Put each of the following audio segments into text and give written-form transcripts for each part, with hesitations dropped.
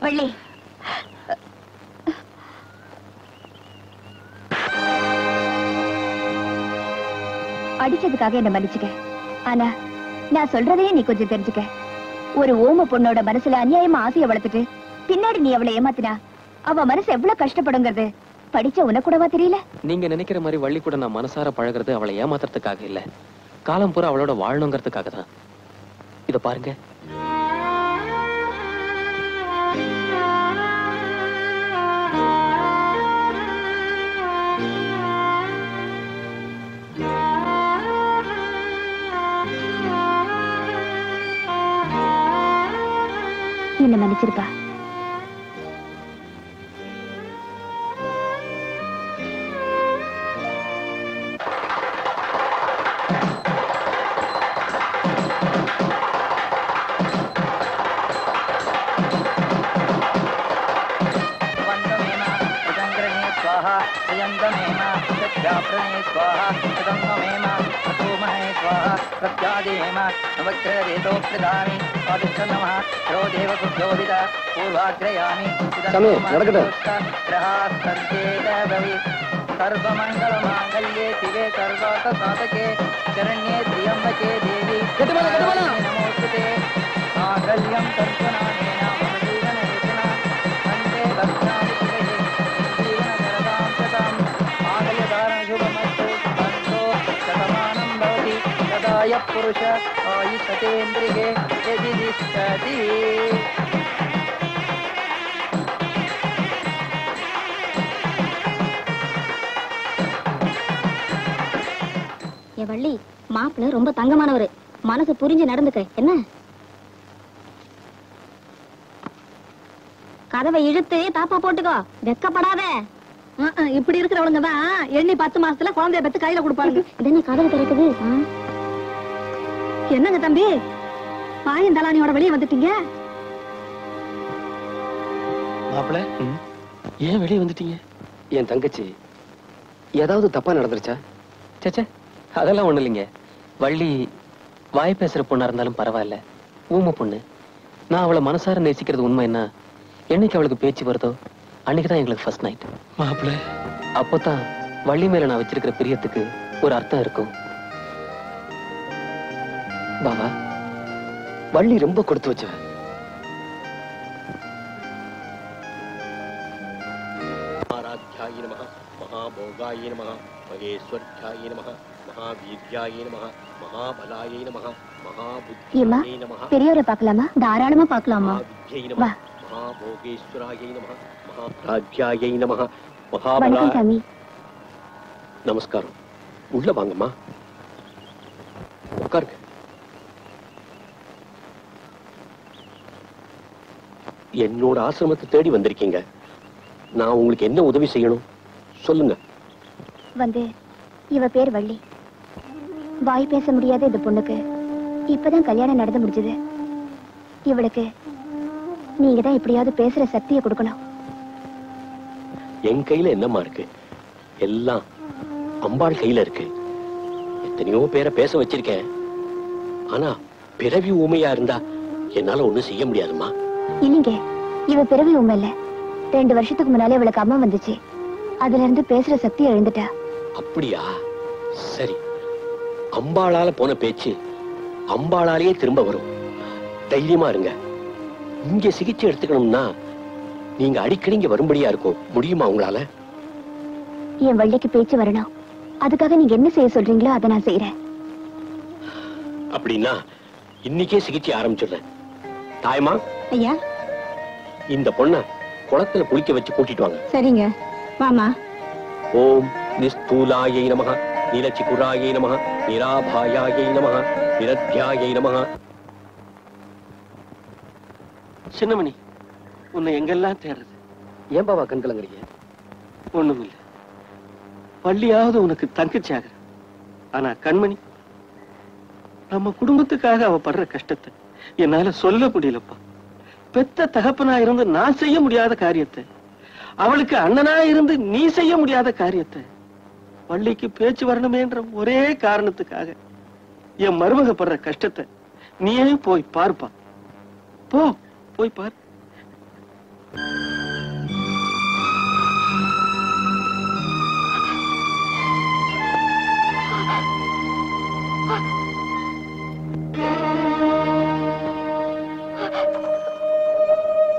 வள்ளி, அடிச்சதுக்காக என்ன மன்னிச்சுக்க. ஆனா நான் சொல்றதையே நீ கொஞ்சம் தெரிஞ்சுக்க. ஒரு ஓம பொண்ணோட மனசுல அநியாயமா ஆசைய வளர்த்துட்டு பின்னாடி நீ அவளை ஏமாத்தினா அவ மனசு எவ்வளவு கஷ்டப்படுங்கிறது படிச்ச உனக்கு கூடவா தெரியல? நீங்க நினைக்கிற மாதிரி வள்ளி கூட நான் மனசார பழகிறது அவளை ஏமாத்துறதுக்காக இல்ல, காலம் பூரா அவளோட வாழணுங்கிறதுக்காக தான். இத பாருங்க. என்ன மன்னிச்சிருப்பா. सर्वमंगलमांगल्ये शिवे सर्वार्थसाधके शरण्ये त्र्यंबके देवी नमोस्तुते मांगल्यं तन्तुनानेन मम जीवनहेतुना वन्दे भक्तानि शिवे जीवनकरदां सदां मांगल्यधारणशुभमस्तु बन्धो शतमानं भवति तदा यः पुरुष आयुष्यतेन्द्रिये यदि तिष्ठति. வள்ளி, மாப்பிள்ள ரொம்ப தங்கமானவரு, மனசு புரிஞ்சு நடந்துக்க. என்ன கதவை இழுத்து தாப்பா போட்டுக்கோ, வெக்கப்படாத. இப்படி இருக்கிறவங்க தான் எண்ணி 10 மாசத்துல குழந்தைய பெத்து கையில கொடுப்பாங்க. இதென்ன கதவு திறக்குது? என்னங்க தம்பி, பாயும் தலானியோட வெளியே வந்துட்டீங்க? மாப்பிள்ள, ஏன் வெளியே வந்துட்டீங்க? என் தங்கச்சி ஏதாவது தப்பா நடந்துருச்சா? சேச்சே, அதெல்லாம் ஒண்ணு இல்லைங்க. வள்ளி வாய் பேசுற பொண்ணா இருந்தாலும் பரவாயில்ல, ஊம பொண்ணு. நான் அவளை மனசார நேசிக்கிறது உண்மை. என்ன என்னைக்கு அவளுக்கு பேச்சு வருதோ அன்னைக்குதான் எங்களுக்கு ஃபர்ஸ்ட் நைட். மாப்பிள்ள, அப்போதான் வள்ளி மேல நான் வச்சிருக்கிற பிரியத்துக்கு ஒரு அர்த்தம் இருக்கும். பாபா, வள்ளி ரொம்ப கொடுத்து வச்ச. ஆராத்யாய நமஹ, மகாபோகாய நமஹ, மகேஸ்வர்யாய நமஹ, மகாவீர்யாய நமஹ, மகாபலாய நமஹ, மகாபுத்தியாய நமஹ. பெரியவரை பார்க்கலாமா? தாராளமா பார்க்கலாமா? மகாவித்யை நமஹ, மகாபோகேஸ்வராய நமஹ, மகாராஜ்யாய நமஹ, மகாபலா. வணக்கம் சாமி. நமஸ்காரம். உள்ள வாங்கம்மா, உட்காருங்க. என்னோட ஆசிரமத்தை தேடி வந்திருக்கீங்க. நான் உங்களுக்கு என்ன உதவி செய்யணும் சொல்லுங்க. இவ பேர் வள்ளி. வாய் பேச முடியாத இந்த பொண்ணுக்கு இப்பதான் கல்யாணம் நடந்து முடிஞ்சது. இவளுக்கு நீங்க தான் எப்படியாவது பேசுற சக்தியை கொடுக்கணும். என் கையில என்னம்மா இருக்கு? எல்லாம் அம்பாள் கையில இருக்கு. எத்தனையோ பேரை பேச வச்சிருக்கேன். ஆனா பிறவி ஊமையா இருந்தா என்னால ஒண்ணும் செய்ய முடியாதுமா. இல்லைங்க, இவ பிறவி உண்மை இல்ல. 2 வருஷத்துக்கு முன்னாலே இவளுக்கு அம்மா வந்துச்சு. அதுல இருந்து பேசுற சக்தி எழுந்துட்டா. அப்படியா? சரி, அம்பாளால போன பேச்சு அம்பாளாலேயே திரும்ப வரும். தைரியமா இருங்க. இங்க சிகிச்சை எடுத்துக்கணும்னா நீங்க அடிக்கடி இங்க வரும்படியா இருக்கும். முடியுமா உங்களால? என் வள்ளிக்கு பேச்சு வரணும். அதுக்காக நீங்க என்ன செய்ய சொல்றீங்களோ அதை நான் செய்யறேன். அப்படின்னா இன்னைக்கே சிகிச்சை ஆரம்பிச்சிடுறேன். தாயமா, ஐயா, இந்த பொண்ண குளத்துல குளிக்க வச்சு கூட்டிட்டு வாங்க. சரிங்க, மாமா. ஓம் நிஸ்தூலாயை நமஹ, நீலச்சிகுராயை நமஹ, நிராபாயாயை நமஹ, நிரத்யாயை நமஹ. சின்னமணி, உன்னை எங்கெல்லாம் தேடுறது? ஏன் பாபா கண் கலங்குறீங்க? ஒண்ணுமில்லை. பள்ளியாவது உனக்கு தங்கச்சியாக. ஆனா கண்மணி, நம்ம குடும்பத்துக்காக அவ படுற கஷ்டத்தை என்னால சொல்ல முடியலப்பா. பெத்த தகப்பனா இருந்து நான் செய்ய முடியாத காரியத்தை, அவளுக்கு அண்ணனா இருந்து நீ செய்ய முடியாத காரியத்தை, வள்ளிக்கு பேச்சு வரணுமேன்ற ஒரே காரணத்துக்காக என் மருமக படுற கஷ்டத்தை நீயே போய் பார்ப்பா. போ போய் பார்.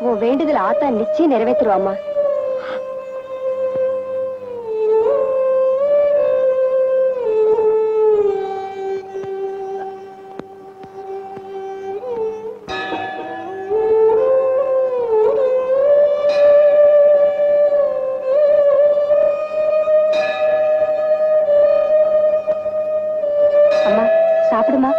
உன் வேண்டுதல் ஆத்தா நிச்சயம் நிறைவேற்றுவாமா. அம்மா சாப்பிடுமா.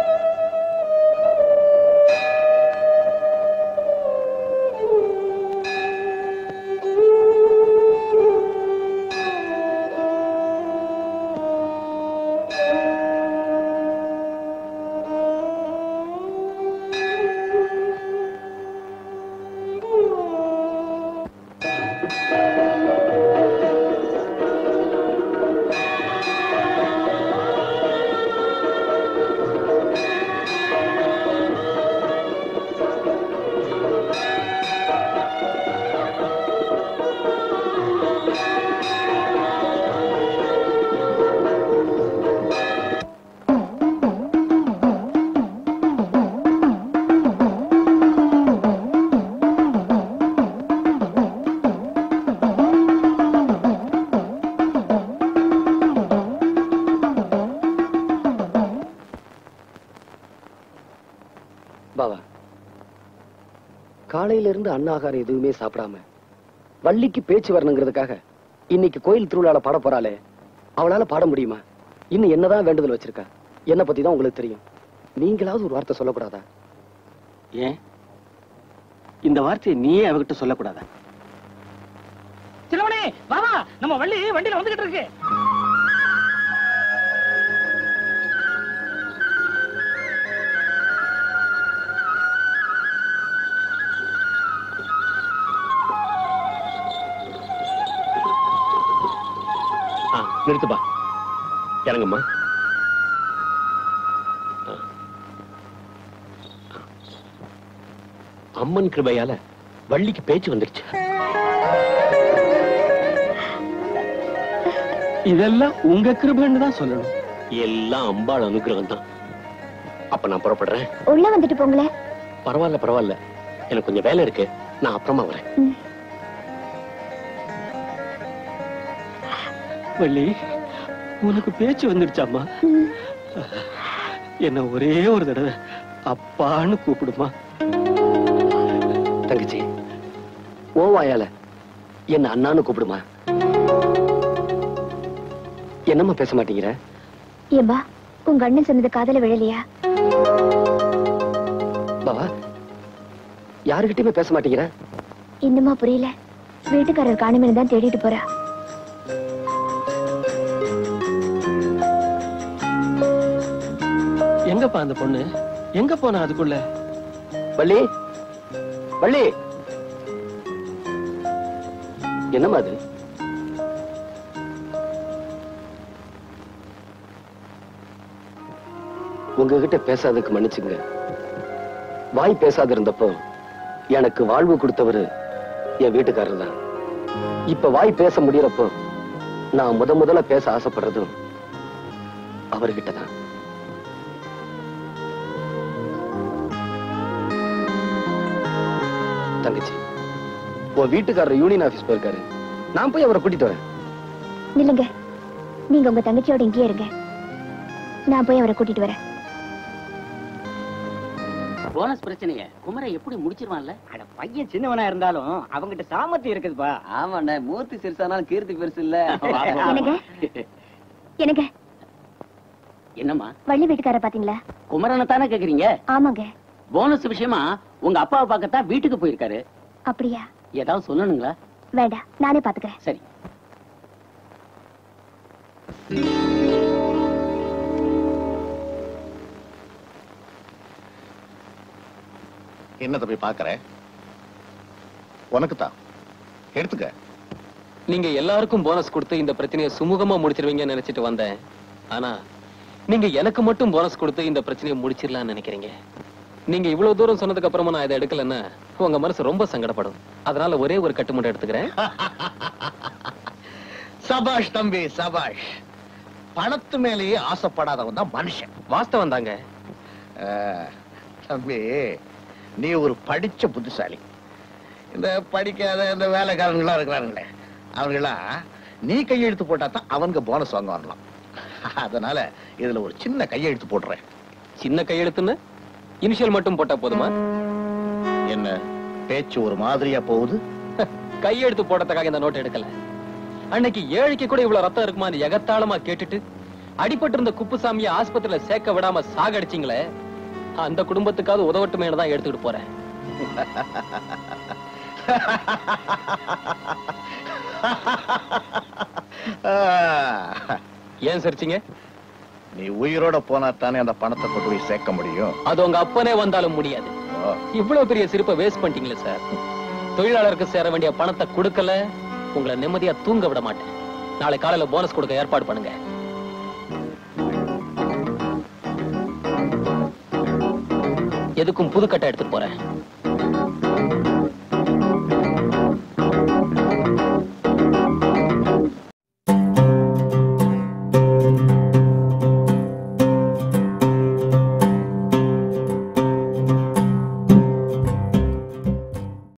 பாவா, காலையில இருந்து அன்னாகாரம் எதுவுமே சாப்பிடாம வள்ளிக்கு பேச்சு வரணுங்கிறதுக்காக இன்னைக்கு கோயில் திருவிழால பாட போறாளே, அவளால பாட முடியுமா? இன்னும் என்னதான் வேண்டுதல் வச்சிருக்கா? என்ன பத்தி தான் உங்களுக்கு தெரியும். நீங்களாவது ஒரு வார்த்தை சொல்லக்கூடாதா? ஏன் இந்த வார்த்தையை நீயே அவகிட்ட சொல்லக்கூடாதா? சிலவனே பாபா, நம்ம வள்ளி வண்டியில வந்துகிட்டு இருக்கு. நிறுத்துப்பா, இறங்கம்மா. அம்மன் கிருபையால வள்ளிக்கு பேச்சு வந்துருச்சு. இதெல்லாம் உங்க கிருபைன்னு தான் சொல்லணும். எல்லாம் அம்பாள் அனுகிரகம் தான். அப்ப நான் புறப்படுறேன். உள்ள வந்துட்டு போங்களேன். பரவாயில்ல பரவாயில்ல, எனக்கு கொஞ்சம் வேலை இருக்கு, நான் அப்புறமா வரேன். வள்ளி, உனக்கு பேச்சு வந்துடுச்சாமா? என்ன ஒரே ஒரு தடவை அப்பான்னு கூப்பிடுமா. தங்கச்சி, ஓ வாயால என்ன அண்ணான்னு கூப்பிடுமா. என்னம்மா பேச மாட்டேங்கிற? ஏம்பா, உங்க அண்ணன் சொன்னது காதல விழலையா? பாவா, யாருகிட்டயுமே பேச மாட்டேங்கிற? இன்னுமா புரியல? வீட்டுக்காரர் காணுமே தான் தேடிட்டு போறா. எங்கப்பா அந்த பொண்ணு? எங்க போனா அதுக்குள்ள? வள்ளி, வள்ளி, என்னம்மா அது? உங்ககிட்ட பேசாததுக்கு மன்னிச்சுங்க. வாய் பேசாத இருந்தப்போ எனக்கு வாழ்வு கொடுத்தவரு என் வீட்டுக்காரர் தான். இப்ப வாய் பேச முடியறப்போ நான் முதல்ல பேச ஆசைப்படுறதும் அவர்கிட்ட தான். தங்கச்சி, உன் வீட்டுக்காரர் யூனியன் ஆபீஸ் போயிருக்காரு, நான் போய் அவரை கூட்டிட்டு வரேன். நில்லுங்க, நீங்க உங்க தங்கச்சியோட இங்கேயே இருங்க, நான் போய் அவரை கூட்டிட்டு வரேன். போனஸ் பிரச்சனைய குமரை எப்படி முடிச்சிருவான்ல? அட பையன் சின்னவனா இருந்தாலும் அவங்கிட்ட சாமர்த்தியம் இருக்குதுப்பா. ஆமாண்ணே, மூர்த்தி சிறுசானாலும் கீர்த்தி பெருசு இல்ல. என்னங்க என்னங்க என்னம்மா வள்ளி வீட்டுக்காரர் பாத்தீங்களா? குமரனை தானே கேக்குறீங்க? ஆமாங்க. போனஸ் விஷயமா உங்க அப்பாவை பார்க்கத்தான் வீட்டுக்கு போயிருக்காரு. அப்படியா? ஏதாவது சொல்லணுங்களா? வேண்டாம், நானே பாத்துக்கிறேன். சரி. என்ன தம்பி பாக்குற? உனக்கு தான் எடுத்துக்க. நீங்க எல்லாருக்கும் போனஸ் கொடுத்து இந்த பிரச்சனையை சுமூகமா முடிச்சிருவீங்கன்னு நினைச்சிட்டு வந்தேன். ஆனா நீங்க எனக்கு மட்டும் போனஸ் கொடுத்து இந்த பிரச்சனையை முடிச்சிடலாம்னு நினைக்கிறீங்க. நீங்க இவ்வளவு தூரம் சொன்னதுக்கு அப்புறமா நான் இதை எடுக்கலன்னா உங்க மனசு ரொம்ப சங்கடப்படும். அதனால ஒரே ஒரு கட்டு மட்டும் எடுத்துக்கிறேன். சபாஷ் தம்பி சபாஷ். பணத்து மேலேயே ஆசைப்படாதவன் தான் மனுஷன். வாஸ்தவம் தாங்க. தம்பி நீ ஒரு படிச்ச புத்திசாலி. இந்த படிக்காத இந்த வேலைக்காரங்களா இருக்கிறாங்களே அவங்களாம் நீ கையெழுத்து போட்டா தான் அவங்க போனஸ் வாங்க வரலாம். அதனால இதுல ஒரு சின்ன கையெழுத்து போடுறேன். சின்ன கையெழுத்துன்னு இனிஷியல் மட்டும் போட்டா போதுமா? என்ன பேச்சு ஒரு மாதிரியா போகுது? கையெழுத்து போடுறதுக்காக இந்த நோட் எடுக்கல. அன்னைக்கு ஏழைக்கு கூட இவ்வளவு ரத்தம் இருக்குமான்னு எகத்தாளமா கேட்டுட்டு அடிபட்டு இருந்த குப்புசாமியை ஆஸ்பத்திரியில சேர்க்க விடாம சாகடிச்சிங்களே, அந்த குடும்பத்துக்காவது உதவட்டுமே தான் எடுத்துக்கிட்டு போறேன். ஏன் சிரிச்சீங்க? நீ உயிரோட போனா தானே அந்த பணத்தை கொண்டு போய் சேர்க்க முடியும். அது உங்க அப்பனே வந்தாலும் முடியாது. இவ்வளவு பெரிய சிரிப்பை வேஸ்ட் பண்ணிட்டீங்களே சார். தொழிலாளருக்கு சேர வேண்டிய பணத்தை கொடுக்கல, உங்களை நிம்மதியா தூங்க விட மாட்டேன். நாளை காலையில போனஸ் கொடுக்க ஏற்பாடு பண்ணுங்க. எதுக்கும் புது கட்டை எடுத்துட்டு போறேன்.